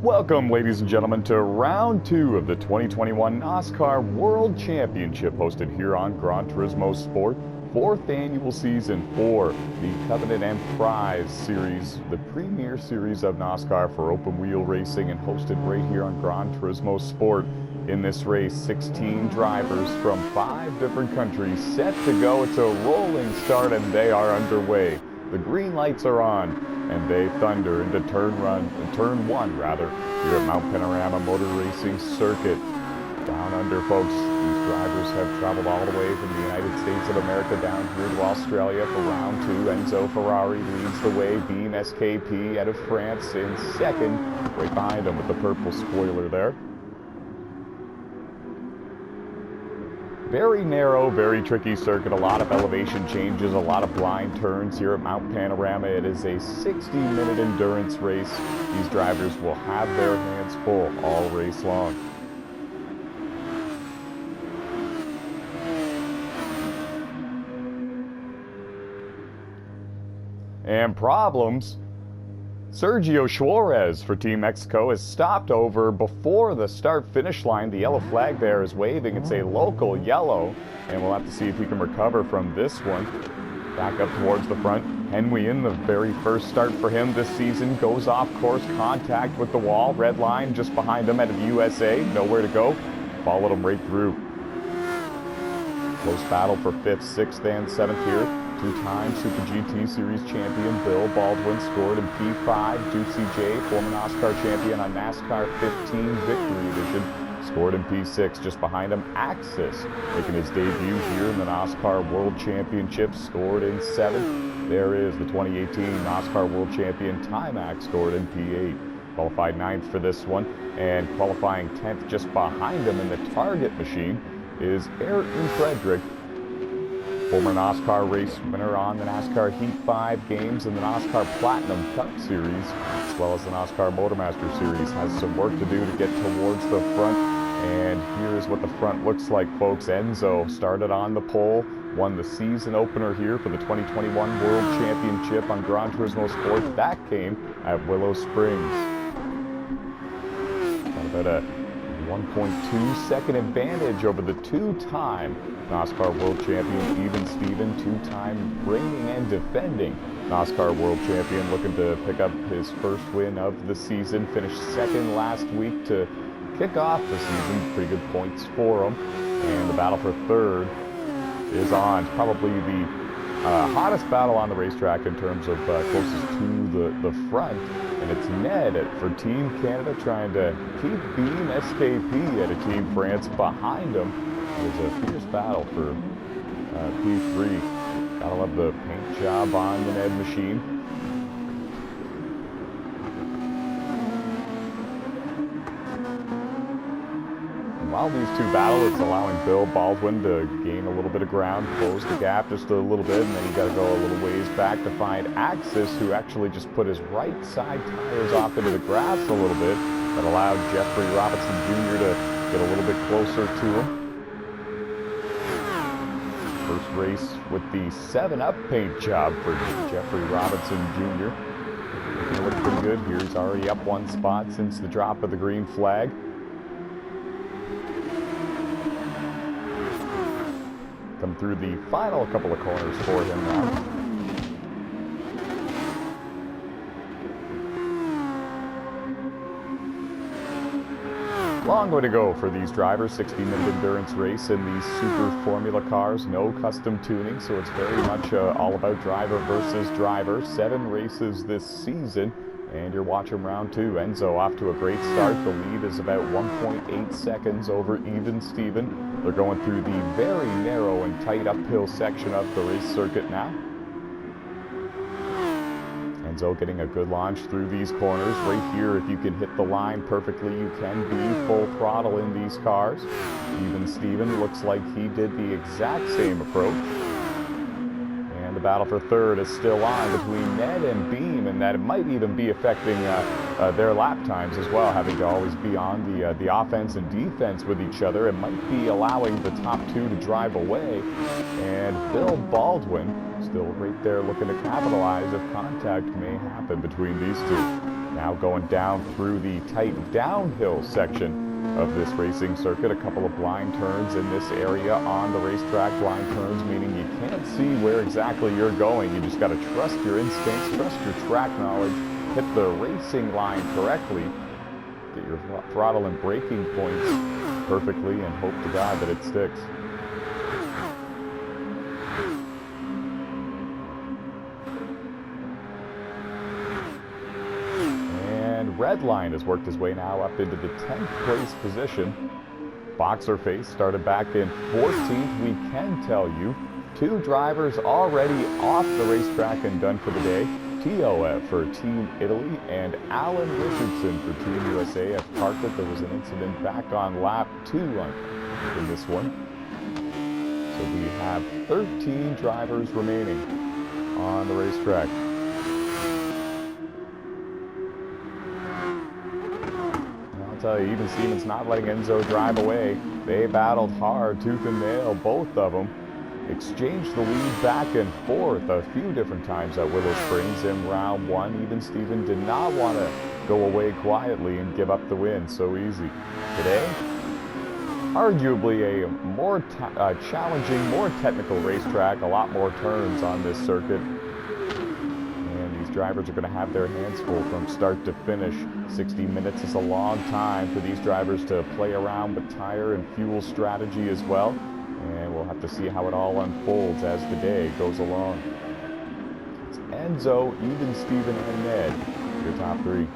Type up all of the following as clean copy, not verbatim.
Welcome, ladies and gentlemen, to round 2 of the 2021 NOSSCAR World Championship, hosted here on Gran Turismo Sport. 4th annual season for the Covenant and Prize Series, the premier series of NOSSCAR for open wheel racing, and hosted right here on Gran Turismo Sport. In this race, 16 drivers from 5 different countries set to go. It's a rolling start and they are underway. The green lights are on, and they thunder into turn 1 here at Mount Panorama Motor Racing Circuit. Down under, folks, these drivers have traveled all the way from the United States of America down here to Australia for round 2. Enzo Ferrari leads the way. Beam SKP out of France in second, right behind him with the purple spoiler there. Very narrow, very tricky circuit, a lot of elevation changes, a lot of blind turns here at Mount Panorama. It is a 60-minute endurance race. These drivers will have their hands full all race long. And problems. Sergio Suarez for Team Mexico is stopped over before the start-finish line. The yellow flag there is waving. It's a local yellow, and we'll have to see if we can recover from this one. Back up towards the front. Henry, in the very first start for him this season, goes off course, contact with the wall. Red line just behind him out of USA. Nowhere to go. Followed him right through. Close battle for 5th, 6th, and 7th here. Two-time Super GT Series champion Bill Baldwin scored in P5. Dukesy J, former NOSSCAR champion on NASCAR 15 Victory Edition, scored in P6. Just behind him, Axis, making his debut here in the NOSSCAR World Championship, scored in 7th. There is the 2018 NOSSCAR World Champion Timax, scored in P8. Qualified 9th for this one, and qualifying 10th just behind him in the target machine is Ayrton Frederick, former NOSSCAR race winner on the NASCAR Heat 5 games and the NOSSCAR Platinum Cup Series, as well as the NOSSCAR Motormaster Series. Has some work to do to get towards the front, and here's what the front looks like, folks. Enzo started on the pole, won the season opener here for the 2021 World Championship on Gran Turismo Sport. That came at Willow Springs. Got about a 1.2 second advantage over the two-time NOSSCAR World Champion Even Steven, two-time reigning and defending NOSSCAR World Champion, looking to pick up his first win of the season. Finished second last week to kick off the season. Pretty good points for him. And the battle for 3rd is on. Probably the hottest battle on the racetrack in terms of closest to the front. And it's Ned for Team Canada trying to keep Beam SKP out of Team France behind him. There's a fierce battle for P3. Gotta love the paint job on the Ned machine. And while these two battle, it's allowing Bill Baldwin to gain a little bit of ground, close the gap just a little bit, and then you gotta go a little ways back to find Axis, who actually just put his right side tires off into the grass a little bit. That allowed Jeffrey Robinson Jr. to get a little bit closer to him. First race with the 7-Up paint job for Jeffrey Robinson Jr. Looking to look pretty good here. He's already up 1 spot since the drop of the green flag. Come through the final couple of corners for him now. Long way to go for these drivers. 60-minute endurance race in these super formula cars. No custom tuning, so it's very much all about driver versus driver. 7 races this season, and you're watching round 2. Enzo off to a great start. The lead is about 1.8 seconds over Even Steven. They're going through the very narrow and tight uphill section of the race circuit now. Enzo getting a good launch through these corners. Right here, if you can hit the line perfectly, you can be full throttle in these cars. Even Steven looks like he did the exact same approach. And the battle for 3rd is still on between Ned and Beam, and that it might even be affecting their lap times as well, having to always be on the offense and defense with each other. It might be allowing the top 2 to drive away, and Bill Baldwin still right there looking to capitalize if contact may happen between these two. Now going down through the tight downhill section of this racing circuit. A couple of blind turns in this area on the racetrack. Blind turns meaning you can't see where exactly you're going. You just got to trust your instincts, trust your track knowledge, hit the racing line correctly, get your throttle and braking points perfectly, and hope to God that it sticks. Redline has worked his way now up into the 10th place position. Boxer Face started back in 14th. We can tell you, 2 drivers already off the racetrack and done for the day. TOF for Team Italy and Alan Richardson for Team USA have parked it. There was an incident back on lap 2 in this one. So we have 13 drivers remaining on the racetrack. Even Stevens not letting Enzo drive away. They battled hard, tooth and nail, both of them. Exchanged the lead back and forth a few different times at Willow Springs in round 1. Even Steven did not want to go away quietly and give up the win so easy. Today, arguably a more challenging, more technical racetrack, a lot more turns on this circuit. Drivers are going to have their hands full from start to finish. 60 minutes is a long time for these drivers to play around with tire and fuel strategy as well. And we'll have to see how it all unfolds as the day goes along. It's Enzo, Even Steven, and Ned, your top 3.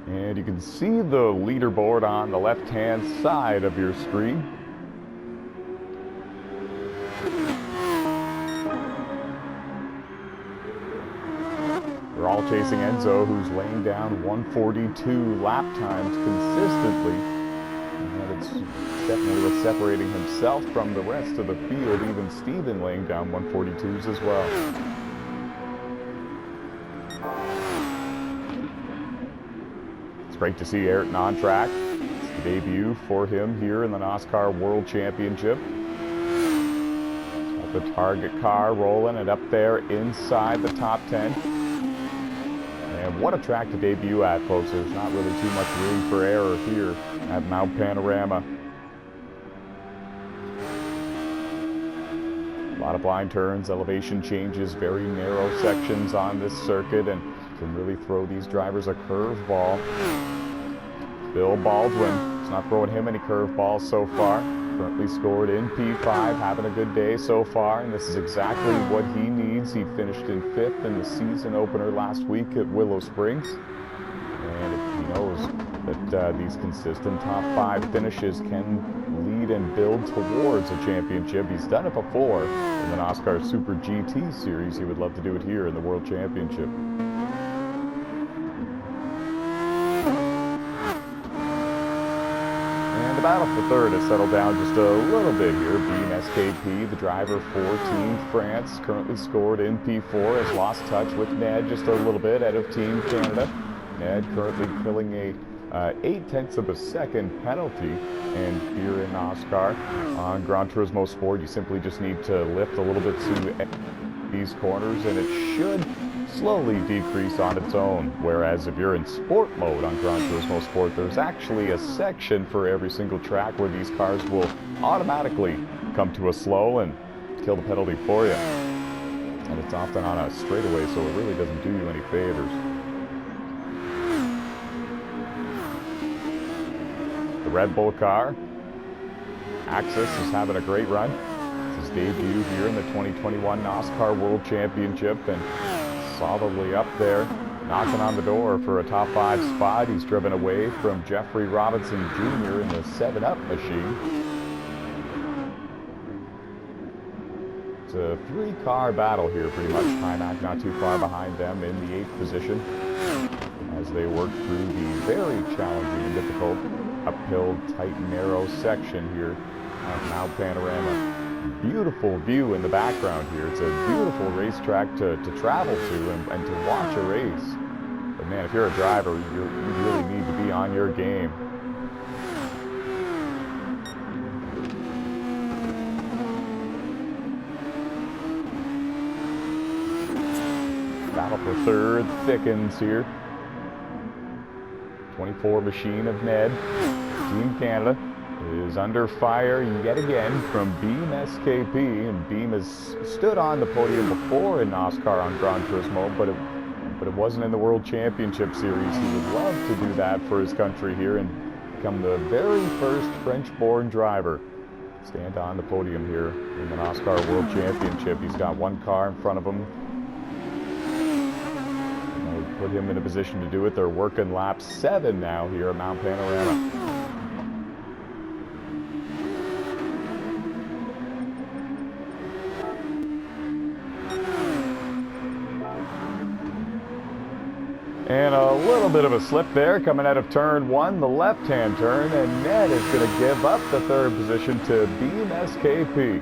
And you can see the leaderboard on the left-hand side of your screen. They're all chasing Enzo, who's laying down 142 lap times consistently. And it's definitely what's separating himself from the rest of the field. Even Steven laying down 142s as well. Great to see Ayrton on track. It's the debut for him here in the NOSSCAR World Championship. Got the target car rolling and up there inside the top 10. And what a track to debut at, folks. There's not really too much room for error here at Mount Panorama. A lot of blind turns, elevation changes, very narrow sections on this circuit, and can really throw these drivers a curveball. Bill Baldwin is not throwing him any curveballs so far. Currently scored in P5, having a good day so far, and this is exactly what he needs. He finished in 5th in the season opener last week at Willow Springs. And he knows that these consistent top 5 finishes can lead and build towards a championship. He's done it before in the NOSSCAR Super GT Series. He would love to do it here in the World Championship. The battle for third has settled down just a little bit here. Beam SKP, the driver for Team France, currently scored in P4, has lost touch with Ned just a little bit out of Team Canada. Ned currently killing a 0.8 of a second penalty. And here in NOSSCAR on Gran Turismo Sport, you simply just need to lift a little bit to these corners and it should slowly decrease on its own. Whereas if you're in sport mode on Gran Turismo Sport, there's actually a section for every single track where these cars will automatically come to a slow and kill the penalty for you. And it's often on a straightaway, so it really doesn't do you any favors. The Red Bull car, Axis, is having a great run. It's his debut here in the 2021 NOSSCAR World Championship, and solidly up there, knocking on the door for a top 5 spot. He's driven away from Jeffrey Robinson Jr. in the 7-Up machine. It's a 3-car battle here, pretty much. Hymack not too far behind them in the 8th position as they work through the very challenging and difficult uphill, tight, narrow section here at Mount Panorama. Beautiful view in the background here. It's a beautiful racetrack to travel to and to watch a race. But man, if you're a driver, you really need to be on your game. Battle for third thickens here. 24 machine of Ned. Team Canada is under fire yet again from Beam SKP, and Beam has stood on the podium before in NOSSCAR on Gran Turismo, but it wasn't in the World Championship Series. He would love to do that for his country here and become the very first French-born driver to stand on the podium here in the NOSSCAR World Championship. He's got one car in front of him. And they put him in a position to do it. They're working lap 7 now here at Mount Panorama. And a little bit of a slip there coming out of turn 1, the left-hand turn, and Ned is going to give up the third position to Beam SKP.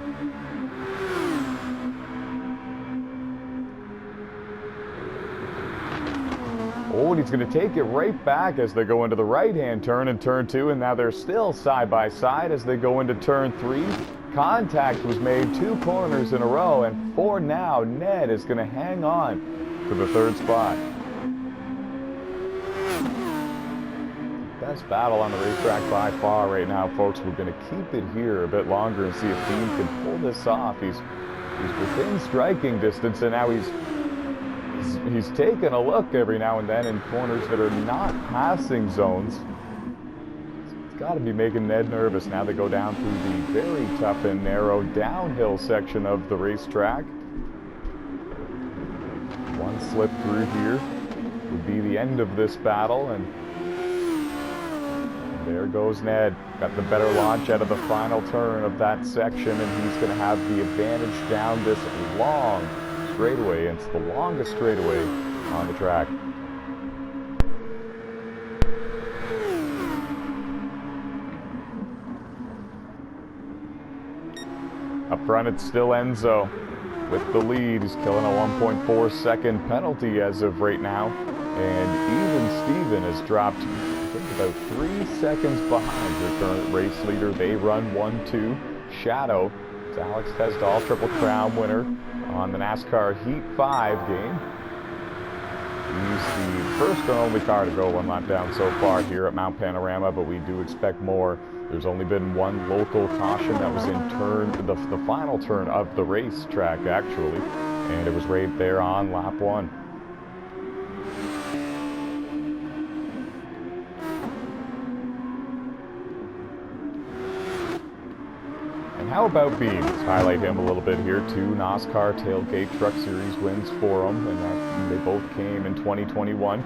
Oh, and he's going to take it right back as they go into the right-hand turn in turn 2, and now they're still side by side as they go into turn 3. Contact was made 2 corners in a row, and for now, Ned is going to hang on to the third spot. Best battle on the racetrack by far right now, folks. We're going to keep it here a bit longer and see if Beam can pull this off. He's within striking distance, and now he's taking a look every now and then in corners that are not passing zones. It's got to be making Ned nervous. Now they go down through the very tough and narrow downhill section of the racetrack. One slip through here would be the end of this battle, and there goes Ned. Got the better launch out of the final turn of that section, and he's going to have the advantage down this long straightaway. It's the longest straightaway on the track. Up front, it's still Enzo with the lead. He's killing a 1.4 second penalty as of right now, and even Steven has dropped about 3 seconds behind the current race leader. They run 1-2. Shadow, it's Alex Tesdall, Triple Crown winner on the NASCAR Heat 5 game. He's the first and only car to go 1 lap down so far here at Mount Panorama, but we do expect more. There's only been 1 local caution that was in the final turn of the racetrack, actually, and it was right there on lap 1. How about Beam? Let's highlight him a little bit here. 2 NOSSCAR Tailgate Truck Series wins for him, and they both came in 2021.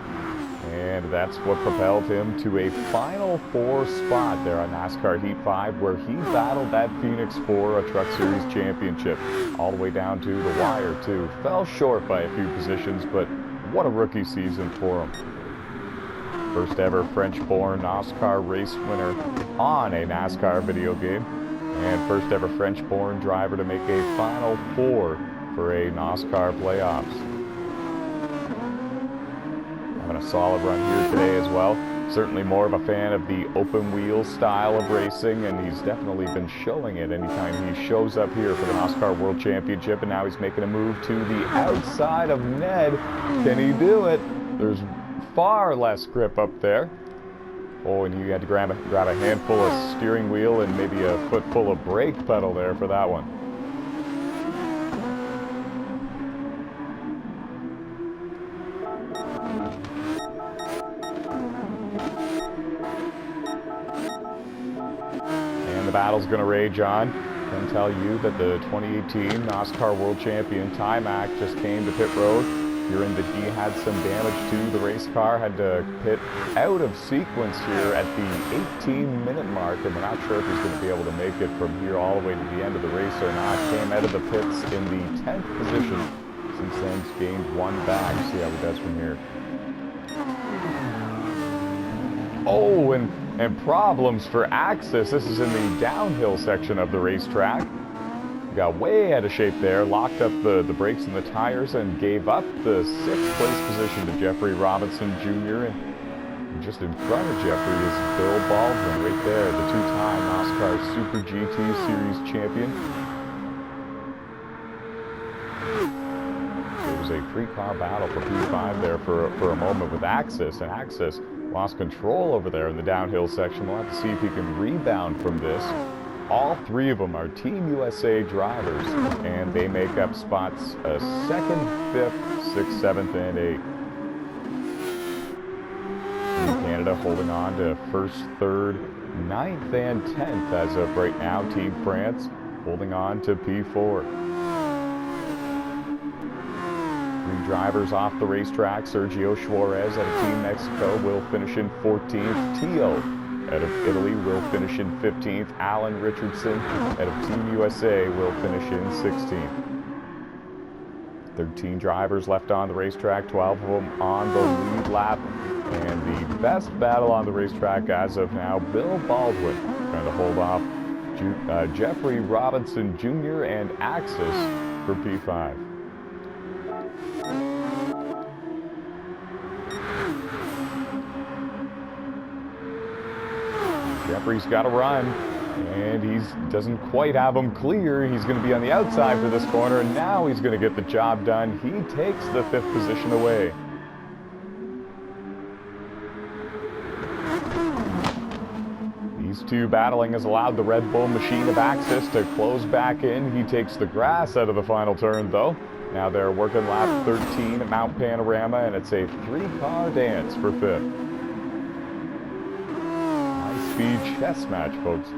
And that's what propelled him to a Final 4 spot there on NASCAR Heat 5, where he battled that Phoenix for a Truck Series championship, all the way down to the wire, too. Fell short by a few positions, but what a rookie season for him. First ever French-born NOSSCAR race winner on a NASCAR video game. And first ever French-born driver to make a Final 4 for a NOSSCAR playoffs. Having a solid run here today as well. Certainly more of a fan of the open wheel style of racing, and he's definitely been showing it anytime he shows up here for the NOSSCAR World Championship. And now he's making a move to the outside of Ned. Can he do it? There's far less grip up there. Oh, and you had to grab a handful of steering wheel and maybe a foot full of brake pedal there for that one. And the battle's going to rage on. I can tell you that the 2018 NOSSCAR World Champion Timac just came to pit road. Hearing that he had some damage to the race car, had to pit out of sequence here at the 18-minute mark, and we're not sure if he's going to be able to make it from here all the way to the end of the race or not. Came out of the pits in the 10th position. Since then, he's gained 1 back. See how he does from here. Oh, and problems for Axis. This is in the downhill section of the racetrack. got way out of shape there, locked up the brakes and the tires, and gave up the 6th place position to Jeffrey Robinson Jr. And just in front of Jeffrey is Bill Baldwin right there, the 2-time NOSSCAR Super GT Series champion. It was a 3-car battle for P5 there for a moment with Axis, and Axis lost control over there in the downhill section. We'll have to see if he can rebound from this. All 3 of them are Team USA drivers, and they make up spots 2nd, 5th, 6th, 7th, and 8th. Team Canada holding on to 1st, 3rd, 9th, and 10th as of right now. Team France holding on to P4. 3 drivers off the racetrack. Sergio Suarez out of Team Mexico will finish in 14th. Tio out of Italy will finish in 15th. Alan Richardson out of Team USA will finish in 16th. 13 drivers left on the racetrack, 12 of them on the lead lap. And the best battle on the racetrack as of now, Bill Baldwin trying to hold off Jeffrey Robinson Jr. and Axis for P5. Jeffrey's got to run, and he doesn't quite have him clear. He's going to be on the outside for this corner, and now he's going to get the job done. He takes the 5th position away. These 2 battling has allowed the Red Bull machine of Axis to close back in. He takes the grass out of the final turn, though. Now they're working lap 13 at Mount Panorama, and it's a 3-car dance for 5th. Speed chess match, folks.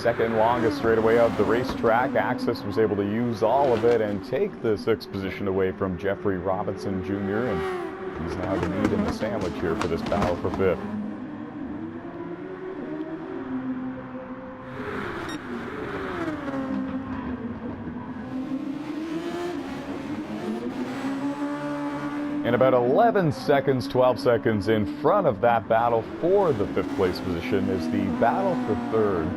Second longest straightaway of the racetrack. Axis was able to use all of it and take the 6th position away from Jeffrey Robinson Jr. And he's now the meat in the sandwich here for this battle for 5th. And about 11 seconds, 12 seconds in front of that battle for the 5th place position is the battle for 3rd.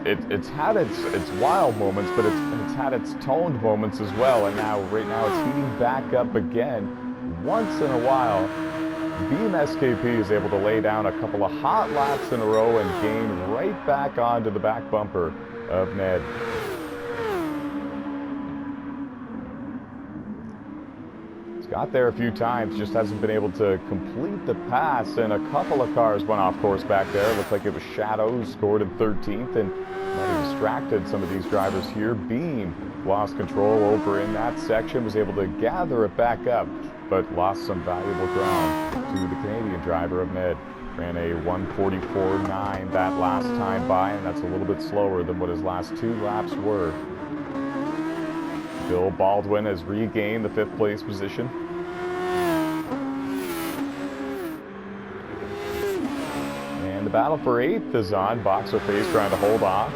It's had its wild moments, but it's had its toned moments as well. And now, right now, it's heating back up again. Once in a while, Beam SKP is able to lay down a couple of hot laps in a row and gain right back onto the back bumper of Ned. Got there a few times, just hasn't been able to complete the pass, and a couple of cars went off course back there. Looked like it was Shadow who scored in 13th, and might have distracted some of these drivers here. Beam lost control over in that section, was able to gather it back up, but lost some valuable ground to the Canadian driver of Ned. Ran a 1:44.9 that last time by, and that's a little bit slower than what his last 2 laps were. Bill Baldwin has regained the 5th place position. And the battle for 8th is on. Boxer Face trying to hold off.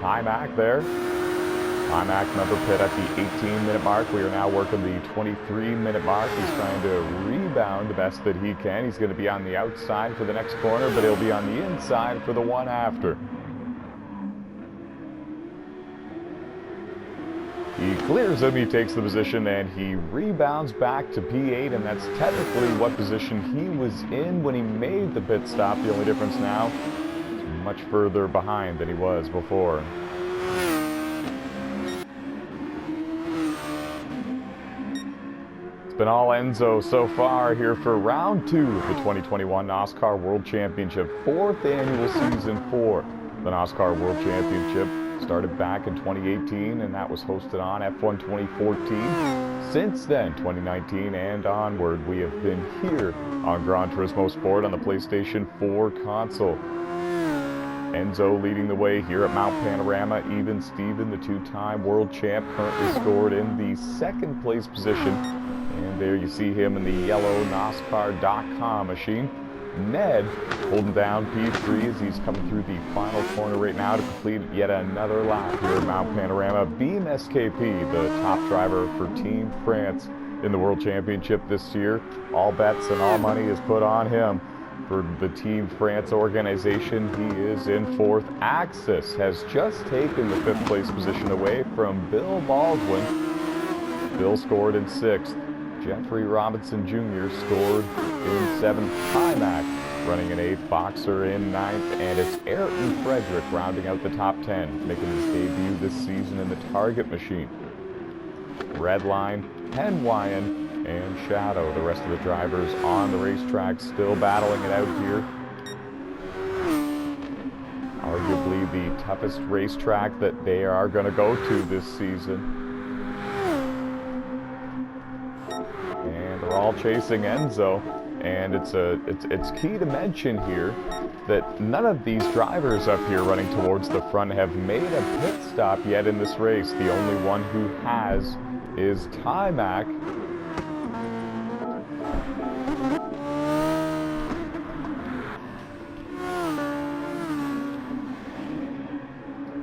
Timac there. Timac number pit at the 18-minute mark. We are now working the 23-minute mark. He's trying to rebound the best that he can. He's going to be on the outside for the next corner, but he'll be on the inside for the one after. He clears him, he takes the position, and he rebounds back to P8, and that's technically what position he was in when he made the pit stop. The only difference now, he's much further behind than he was before. It's been all Enzo so far here for round 2 of the 2021 NOSSCAR World Championship, 4th annual season for the NOSSCAR World Championship. Started back in 2018, and that was hosted on F1 2014. Since then, 2019 and onward, we have been here on Gran Turismo Sport on the PlayStation 4 console. Enzo leading the way here at Mount Panorama. Even Steven, the 2-time world champ, currently scored in the 2nd place position. And there you see him in the yellow NOSSCAR.com machine. Ned holding down P3 as he's coming through the final corner right now to complete yet another lap here at Mount Panorama. Beam SKP, the top driver for Team France, in the World Championship this year. All bets and all money is put on him. For the Team France organization, he is in 4th. Axis has just taken the 5th place position away from Bill Baldwin. Bill scored in 6th. Jeffrey Robinson Jr. scored in 7th. Timac running in 8th. Boxer in 9th. And it's Ayrton Frederick rounding out the top 10, making his debut this season in the target machine. Redline, Penwyan, and Shadow. The rest of the drivers on the racetrack still battling it out here. Arguably the toughest racetrack that they are going to go to this season. And they're all chasing Enzo. And it's key to mention here that none of these drivers up here running towards the front have made a pit stop yet in this race. The only one who has is Timac.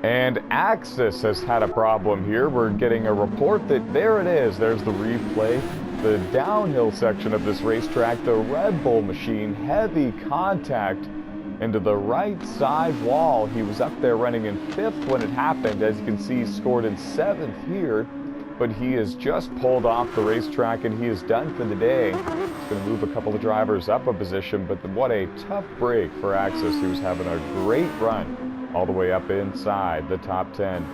And Axis has had a problem here. We're getting a report that there it is. There's the replay. The downhill section of this racetrack, the Red Bull machine, heavy contact into the right side wall. He was up there running in 5th when it happened. As you can see, he scored in 7th here, but he has just pulled off the racetrack and he is done for the day. He's going to move a couple of drivers up a position, but what a tough break for Axis. He was having a great run all the way up inside the top 10.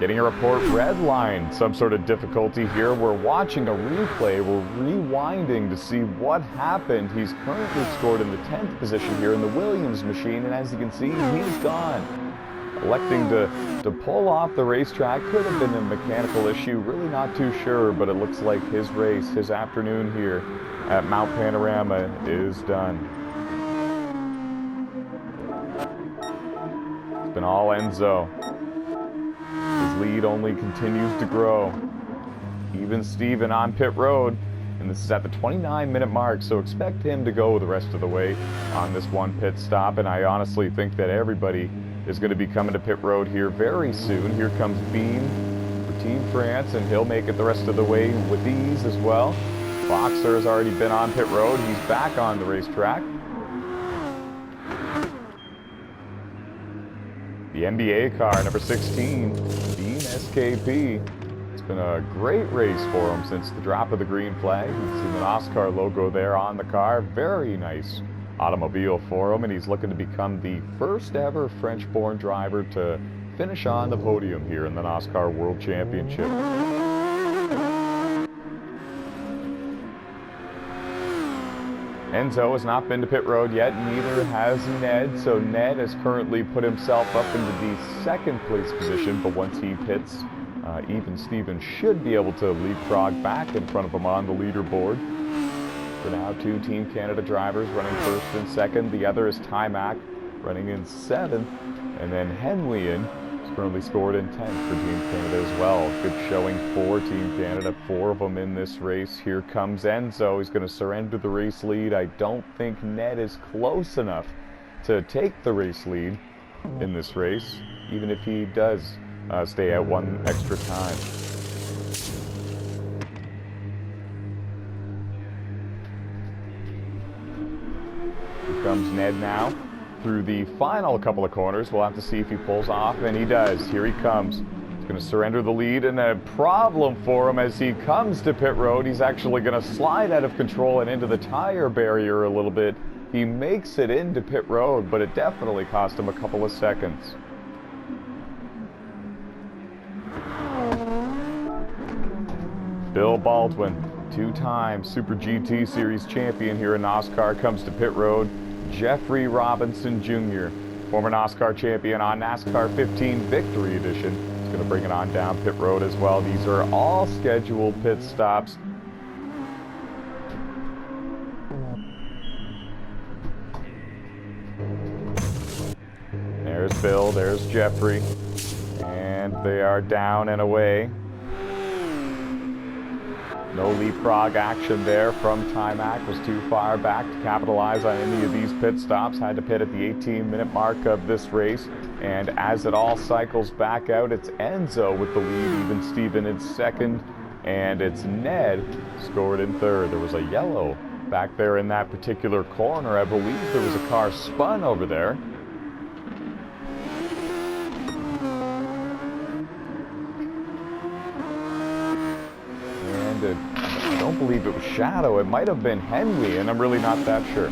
Getting a report, red line, some sort of difficulty here. We're watching a replay. We're rewinding to see what happened. He's currently scored in the 10th position here in the Williams machine, and as you can see, he's gone. Electing to pull off the racetrack. Could have been a mechanical issue, really not too sure, but it looks like his race, his afternoon here at Mount Panorama is done. It's been all Enzo. His lead only continues to grow. Even Steven on pit road, and this is at the 29-minute mark, so expect him to go the rest of the way on this one pit stop, and I honestly think that everybody is going to be coming to pit road here very soon. Here comes Beam for Team France, and he'll make it the rest of the way with ease as well. Boxer has already been on pit road. He's back on the racetrack. The NBA car, number 16, Beam SKP. It's been a great race for him since the drop of the green flag. You can see the NOSSCAR logo there on the car. Very nice automobile for him, and he's looking to become the first ever French-born driver to finish on the podium here in the NOSSCAR World Championship. Enzo has not been to pit road yet, neither has Ned, so Ned has currently put himself up into the 2nd place position, but once he pits, even Steven should be able to leapfrog back in front of him on the leaderboard. For now, 2 Team Canada drivers running 1st and 2nd. The other is Timac running in 7th, and then Henwian is currently scored in 10th for Team Canada as well. Good showing for Team Canada, 4 of them in this race. Here comes Enzo. He's going to surrender the race lead. I don't think Ned is close enough to take the race lead in this race, even if he does stay out one extra time. Here comes Ned now. Through the final couple of corners, we'll have to see if he pulls off, and he does. Here he comes. He's going to surrender the lead, and a problem for him as he comes to pit road. He's actually going to slide out of control and into the tire barrier a little bit. He makes it into pit road, but it definitely cost him a couple of seconds. Bill Baldwin, 2-time Super GT Series champion here in NOSSCAR, comes to pit road. Jeffrey Robinson Jr., former NOSSCAR champion on NASCAR 15 Victory Edition. He's going to bring it on down pit road as well. These are all scheduled pit stops. There's Bill, there's Jeffrey, and they are down and away. No leapfrog action there from Timac. Was too far back to capitalize on any of these pit stops. Had to pit at the 18-minute mark of this race. And as it all cycles back out, it's Enzo with the lead. Even Steven in second. And it's Ned scored in third. There was a yellow back there in that particular corner. I believe there was a car spun over there. I don't believe it was Shadow. It might have been Henwian. I'm really not that sure.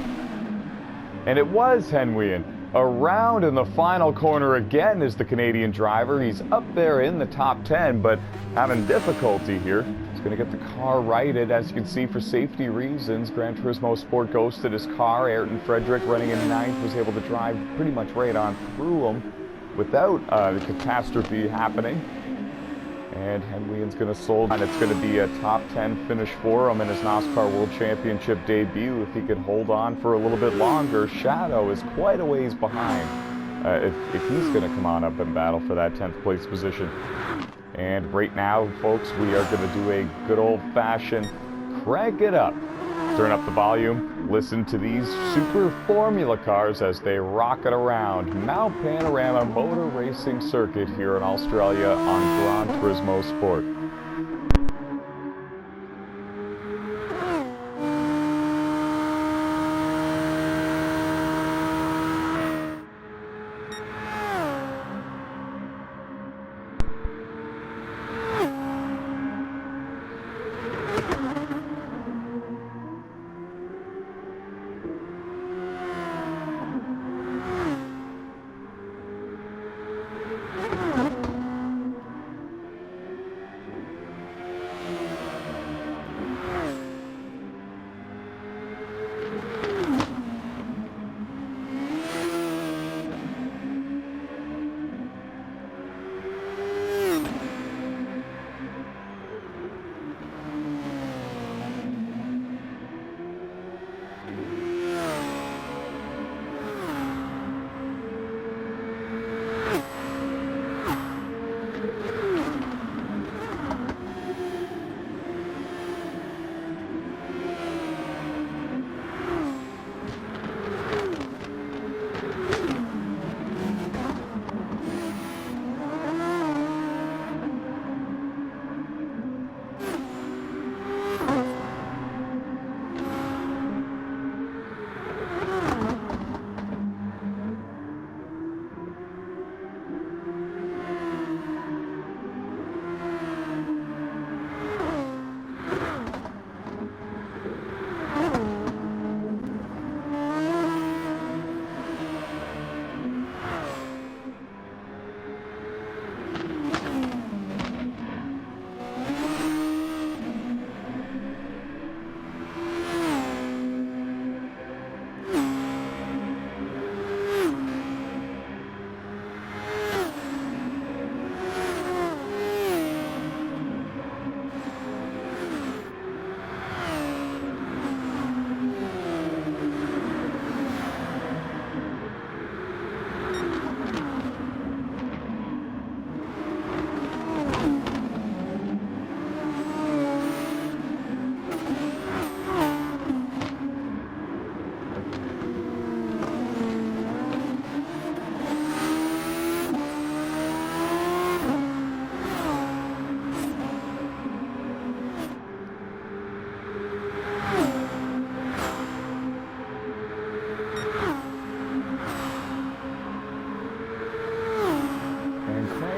And it was Henwian. Around in the final corner again is the Canadian driver. He's up there in the top 10, but having difficulty here. He's going to get the car righted. As you can see, for safety reasons, Gran Turismo Sport ghosted his car. Ayrton Frederick, running in ninth, was able to drive pretty much right on through him without the catastrophe happening. And Henwian's going to sold, and it's going to be a top 10 finish for him in his NOSSCAR World Championship debut if he could hold on for a little bit longer. Shadow is quite a ways behind if he's going to come on up and battle for that 10th place position. And right now, folks, we are going to do a good old-fashioned crank it up. Turn up the volume, listen to these super formula cars as they rocket around Mount Panorama Motor Racing Circuit here in Australia on Gran Turismo Sport.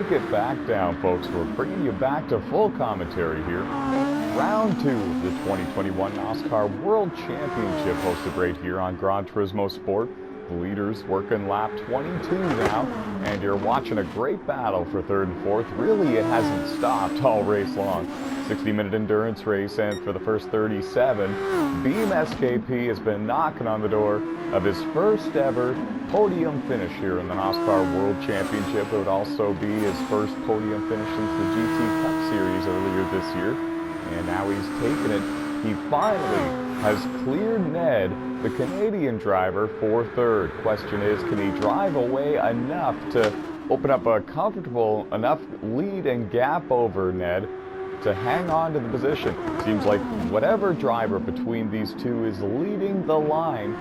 Get back down, folks. We're bringing you back to full commentary here. Round 2 of the 2021 NOSSCAR World Championship hosted right here on Gran Turismo Sport. The leaders working lap 22 now, and you're watching a great battle for third and fourth. Really, it hasn't stopped all race long. 60-minute endurance race, and for the first 37, Beam SKP has been knocking on the door of his first ever podium finish here in the NOSSCAR World Championship. It would also be his first podium finish since the GT Cup Series earlier this year, and now he's taken it. He finally has cleared Ned, the Canadian driver, for third. Question is, can he drive away enough to open up a comfortable enough lead and gap over Ned to hang on to the position. Seems like whatever driver between these two is leading the line,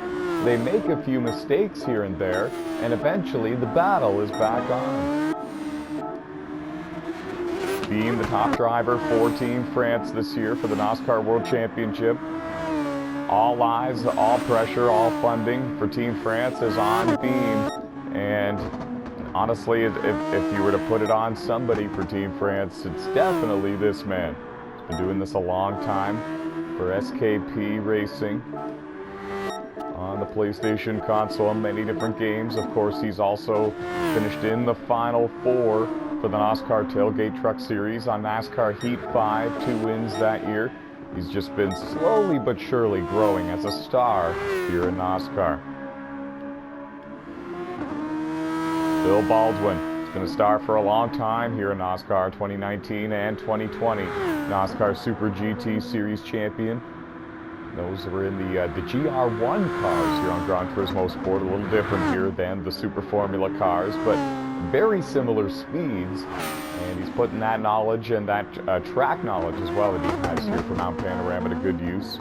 they make a few mistakes here and there, and eventually the battle is back on. Being the top driver for Team France this year for the NOSSCAR World Championship. All eyes, all pressure, all funding for Team France is on Beam. And honestly, if you were to put it on somebody for Team France, it's definitely this man. He's been doing this a long time for SKP Racing on the PlayStation console in many different games. Of course, he's also finished in the Final Four for the NOSSCAR Tailgate Truck Series on NASCAR Heat 5, 2 wins that year. He's just been slowly but surely growing as a star here in NOSSCAR. Bill Baldwin has been a star for a long time here in NOSSCAR, 2019 and 2020. NOSSCAR Super GT Series champion. Those were in the GR1 cars here on Gran Turismo Sport. A little different here than the Super Formula cars, but very similar speeds. And he's putting that knowledge and that track knowledge as well that he has here from Mount Panorama to good use.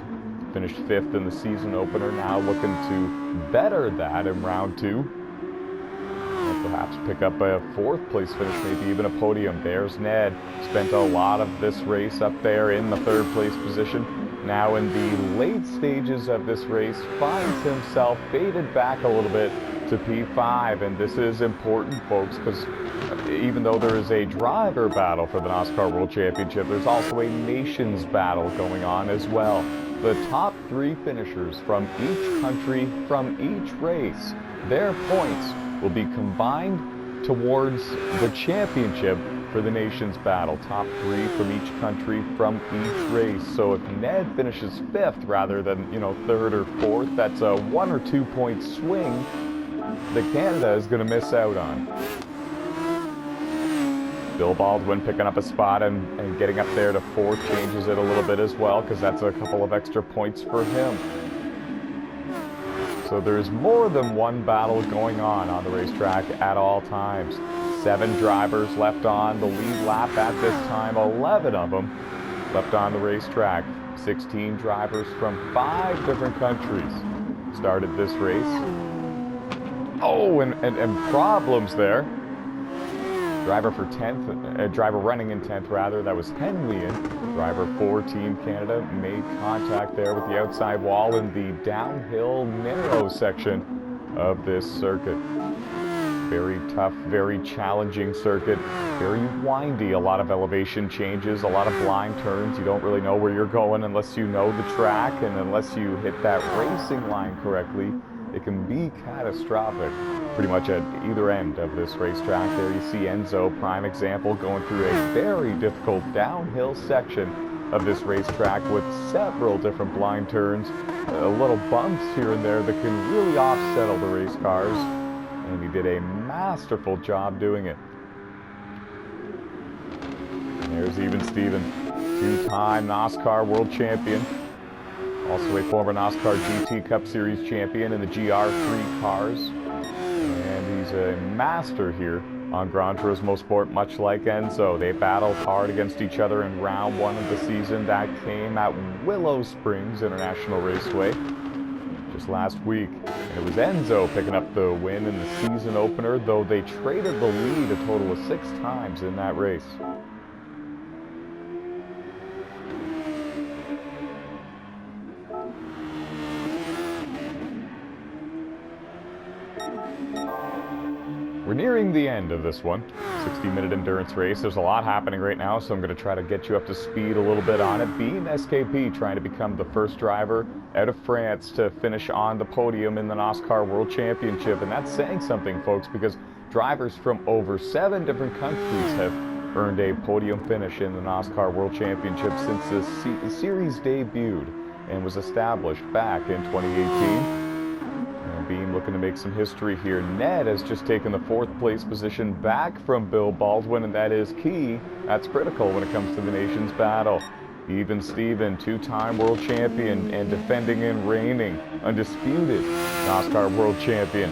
Finished 5th in the season opener, now looking to better that in round 2. And perhaps pick up a 4th place finish, maybe even a podium. There's Ned. Spent a lot of this race up there in the 3rd place position. Now in the late stages of this race, finds himself faded back a little bit to P5, and this is important, folks, because even though there is a driver battle for the NOSSCAR World Championship, there's also a nations battle going on as well. The top 3 finishers from each country, from each race, their points will be combined towards the championship for the nations battle. Top 3 from each country, from each race. So if Ned finishes 5th rather than, 3rd or 4th, that's a 1 or 2 point swing that Canada is going to miss out on. Bill Baldwin picking up a spot and getting up there to 4th changes it a little bit as well, because that's a couple of extra points for him. So there's more than one battle going on the racetrack at all times. 7 drivers left on the lead lap at this time, 11 of them left on the racetrack. 16 drivers from 5 different countries started this race. Oh, and problems there. Driver for 10th, driver running in 10th rather, that was Hen Nguyen. Driver for Team Canada made contact there with the outside wall in the downhill narrow section of this circuit. Very tough, very challenging circuit, very windy, a lot of elevation changes, a lot of blind turns. You don't really know where you're going unless you know the track, and unless you hit that racing line correctly, it can be catastrophic pretty much at either end of this racetrack. There you see Enzo, prime example, going through a very difficult downhill section of this racetrack with several different blind turns, little bumps here and there that can really off-settle the race cars. And he did a masterful job doing it. And there's even Steven, 2-time NOSSCAR World Champion, also a former NOSSCAR GT Cup Series champion in the GR3 cars. And he's a master here on Gran Turismo Sport, much like Enzo. They battled hard against each other in round 1 of the season. That came at Willow Springs International Raceway just last week. And it was Enzo picking up the win in the season opener, though they traded the lead a total of 6 times in that race. We're nearing the end of this one, 60-minute endurance race. There's a lot happening right now, so I'm going to try to get you up to speed a little bit on it. Beam SKP trying to become the first driver out of France to finish on the podium in the NOSSCAR World Championship. And that's saying something, folks, because drivers from over 7 different countries have earned a podium finish in the NOSSCAR World Championship since the series debuted and was established back in 2018. Beam looking to make some history here. Ned has just taken the 4th place position back from Bill Baldwin, and that is key. That's critical when it comes to the nation's battle. Even Steven, 2-time world champion and defending and reigning undisputed NOSSCAR world champion,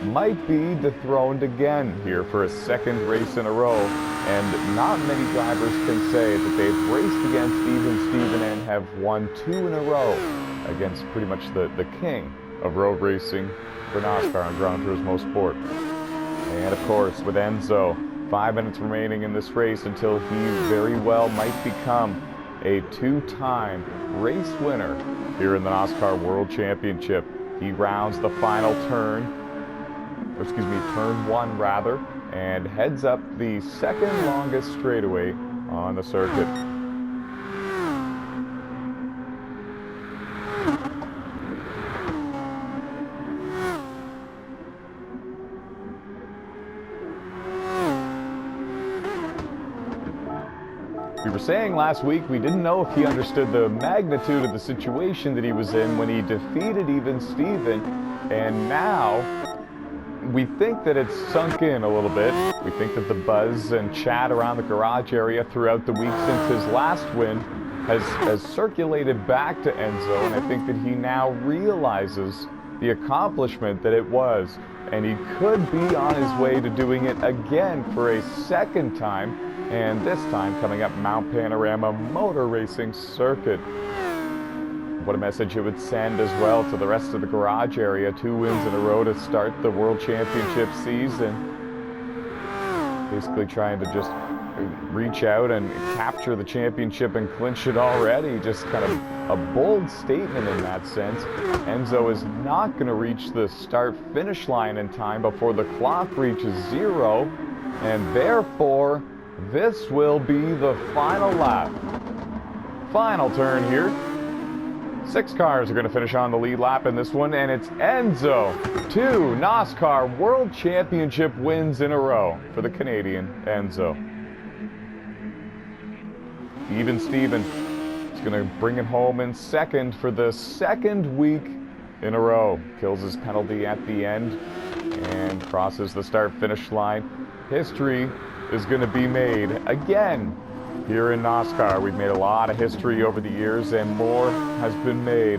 might be dethroned again here for a second race in a row. And not many drivers can say that they've raced against even Steven and have won 2 in a row against pretty much the king of road racing for NOSSCAR on Gran Turismo Sport. And of course, with Enzo, 5 minutes remaining in this race until he very well might become a 2-time race winner here in the NOSSCAR World Championship. He rounds the final turn, turn 1 rather, and heads up the second longest straightaway on the circuit. We were saying last week we didn't know if he understood the magnitude of the situation that he was in when he defeated even Steven, and now we think that it's sunk in a little bit. We think that the buzz and chat around the garage area throughout the week since his last win has circulated back to Enzo, and I think that he now realizes the accomplishment that it was, and he could be on his way to doing it again for a second time, and this time coming up Mount Panorama Motor Racing Circuit. What a message it would send as well to the rest of the garage area. 2 wins in a row to start the World Championship season. Basically trying to just reach out and capture the championship and clinch it already. Just kind of a bold statement in that sense. Enzo is not going to reach the start-finish line in time before the clock reaches 0, and therefore this will be the final lap. Final turn here. 6 cars are going to finish on the lead lap in this one, and it's Enzo. 2 NOSSCAR World Championship wins in a row for the Canadian Enzo. Even Steven is going to bring it home in second for the second week in a row. Kills his penalty at the end and crosses the start-finish line. History is going to be made again here in NOSSCAR. We've made a lot of history over the years, and more has been made.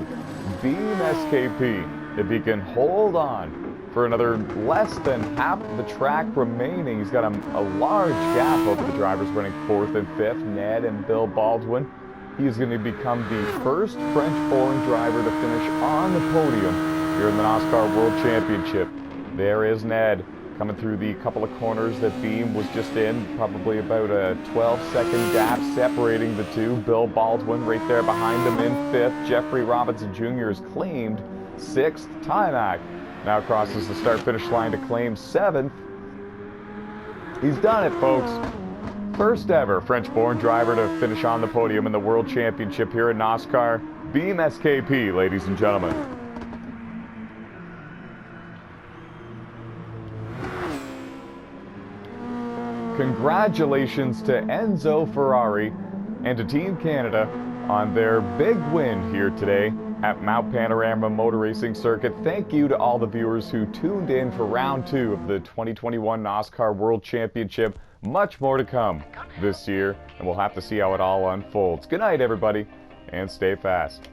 Beam SKP, if he can hold on for another less than half of the track remaining. He's got a large gap over the drivers running 4th and 5th, Ned and Bill Baldwin. He is going to become the first French-born driver to finish on the podium here in the NOSSCAR World Championship. There is Ned, coming through the couple of corners that Beam was just in, probably about a 12-second gap separating the two. Bill Baldwin right there behind him in 5th. Jeffrey Robinson Jr. is claimed 6th. Tymac now crosses the start-finish line to claim 7th. He's done it, folks. First ever French-born driver to finish on the podium in the World Championship here at NOSSCAR. Beam SKP, ladies and gentlemen. Congratulations to Enzo Ferrari and to Team Canada on their big win here today at Mount Panorama Motor Racing Circuit. Thank you to all the viewers who tuned in for round 2 of the 2021 NOSSCAR World Championship. Much more to come this year, and we'll have to see how it all unfolds. Good night, everybody, and stay fast.